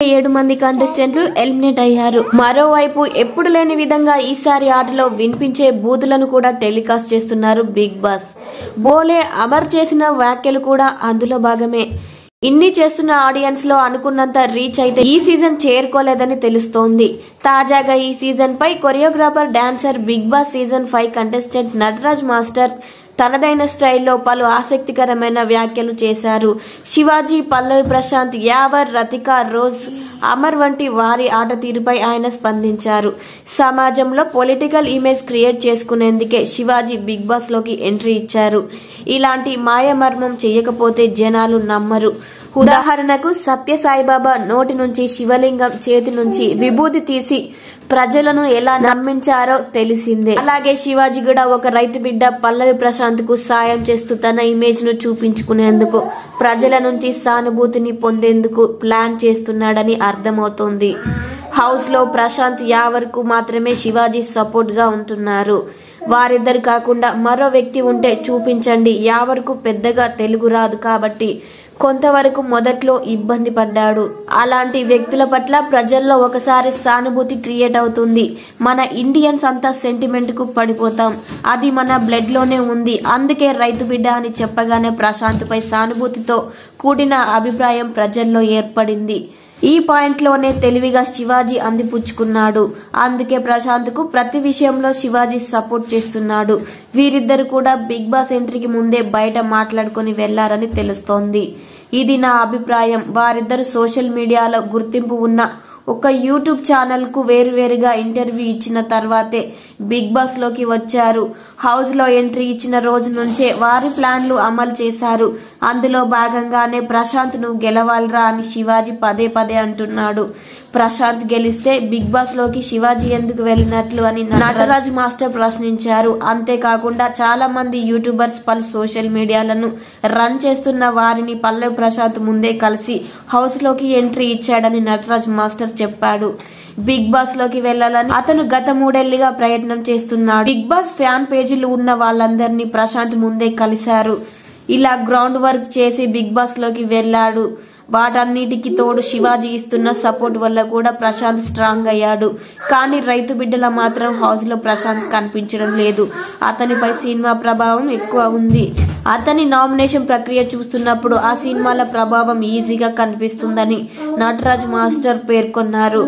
7 మంది కంటెస్టెంట్లు ఎలిమినేట్ అయ్యారు. మరోవైపు ఎప్పుడు లేని విధంగా ఈసారి ఆటలో వినిపించే బూతులను కూడా టెలికాస్ట్ చేస్తున్నారు బిగ్ బాస్. బోలే అమర్ చేసిన వ్యాఖ్యలు కూడా అందులో భాగమే. ఇన్ని చేస్తున్న ఆడియన్స్ లో అనుకున్నంత రీచ్ అయితే ఈ సీజన్ చేరుకోలేదని తెలుస్తోంది. తాజాగా ఈ సీజన్ పై choreographer, dancer, Bigg Boss season 5 contestant Nataraj master తనదైన స్టైల్లో పలు ఆసక్తికరమైన వ్యాఖ్యలు చేశారు. శివాజీ, పల్లవి ప్రశాంత్, యావర్, రతిక, రోజ్, అమర్ వంటి వారి ఆట తీరుపై ఆయన స్పందించారు. సమాజంలో పొలిటికల్ ఇమేజ్ క్రియేట్ చేసుకునేందుకే శివాజీ బిగ్ బాస్ లోకి ఎంట్రీ ఇచ్చారు. ఇలాంటి మాయమర్మం చేయకపోతే జనాలు నమ్మరు. ఉదాహరణకు సత్యసాయిబాబా నోటి నుంచి శివలింగం, చేతి నుంచి విభూతి తీసి ప్రజలను ఎలా నమ్మించారో తెలిసిందే. అలాగే శివాజీ కూడా ఒక రైతు బిడ్డ పల్లవి ప్రశాంత్ కు సాయం చేస్తూ తన ఇమేజ్ ను చూపించుకునేందుకు, ప్రజల నుంచి సానుభూతిని పొందేందుకు ప్లాన్ చేస్తున్నాడని అర్థమవుతోంది. హౌస్ లో ప్రశాంత్, యావర్ కు మాత్రమే శివాజీ సపోర్ట్ గా ఉంటున్నారు. వారిద్దరు కాకుండా మరో వ్యక్తి ఉంటే చూపించండి. యావర్ కు పెద్దగా తెలుగు రాదు కాబట్టి కొంతవరకు మొదట్లో ఇబ్బంది పడ్డాడు. అలాంటి వ్యక్తుల పట్ల ప్రజల్లో ఒకసారి సానుభూతి క్రియేట్ అవుతుంది. మన ఇండియన్స్ అంతా సెంటిమెంట్ కు పడిపోతాం. అది మన బ్లడ్ లోనే ఉంది. అందుకే రైతు బిడ్డ అని చెప్పగానే ప్రశాంత్ పై సానుభూతితో కూడిన అభిప్రాయం ప్రజల్లో ఏర్పడింది. ఈ పాయింట్ లోనే తెలివిగా శివాజీ అందిపుచ్చుకున్నాడు. అందుకే ప్రశాంత్ కు ప్రతి విషయంలో శివాజీ సపోర్ట్ చేస్తున్నాడు. వీరిద్దరు కూడా బిగ్ బాస్ ఎంట్రీకి ముందే బయట మాట్లాడుకుని వెళ్లారని తెలుస్తోంది. ఇది నా అభిప్రాయం. వారిద్దరు సోషల్ మీడియాలో గుర్తింపు ఉన్న ఒక యూట్యూబ్ ఛానల్ కు వేరువేరుగా ఇంటర్వ్యూ ఇచ్చిన తర్వాతే బిగ్ బాస్ లోకి వచ్చారు. హౌస్ లో ఎంట్రీ ఇచ్చిన రోజు నుంచే వారి ప్లాన్లు అమలు చేశారు. అందులో భాగంగానే ప్రశాంత్ నువ్వు గెలవాలరా అని శివాజీ పదే పదే అంటున్నాడు. ప్రశాంత్ గెలిస్తే బిగ్ బాస్ లోకి శివాజీ ఎందుకు వెళ్ళినట్లు అని నటరాజ్ మాస్టర్ ప్రశ్నించారు. అంతేకాకుండా చాలా మంది యూట్యూబర్స్ పలు సోషల్ మీడియాలను రన్ చేస్తున్న వారిని పల్లవి ప్రశాంత్ ముందే కలిసి హౌస్ లోకి ఎంట్రీ ఇచ్చాడని నటరాజ్ మాస్టర్ చెప్పాడు. బిగ్ బాస్ లోకి వెళ్లాలని అతను గత 3 ఏళ్లుగా ప్రయత్నం చేస్తున్నాడు. బిగ్ బాస్ ఫ్యాన్ పేజీలు ఉన్న వాళ్ళందరినీ ప్రశాంత్ ముందే కలిశారు. ఇలా గ్రౌండ్ వర్క్ చేసి బిగ్ బాస్ లోకి వెళ్లాడు. వాటన్నిటికి తోడు శివాజీ ఇస్తున్న సపోర్ట్ వల్ల కూడా ప్రశాంత్ స్ట్రాంగ్ అయ్యాడు. కానీ రైతు బిడ్డల మాత్రం హౌస్ లో ప్రశాంత్ కనిపించడం లేదు. అతనిపై సినిమా ప్రభావం ఎక్కువ ఉంది. అతని నామినేషన్ ప్రక్రియ చూస్తున్నప్పుడు ఆ సినిమాల ప్రభావం ఈజీగా కనిపిస్తుందని నటరాజ్ మాస్టర్ పేర్కొన్నారు.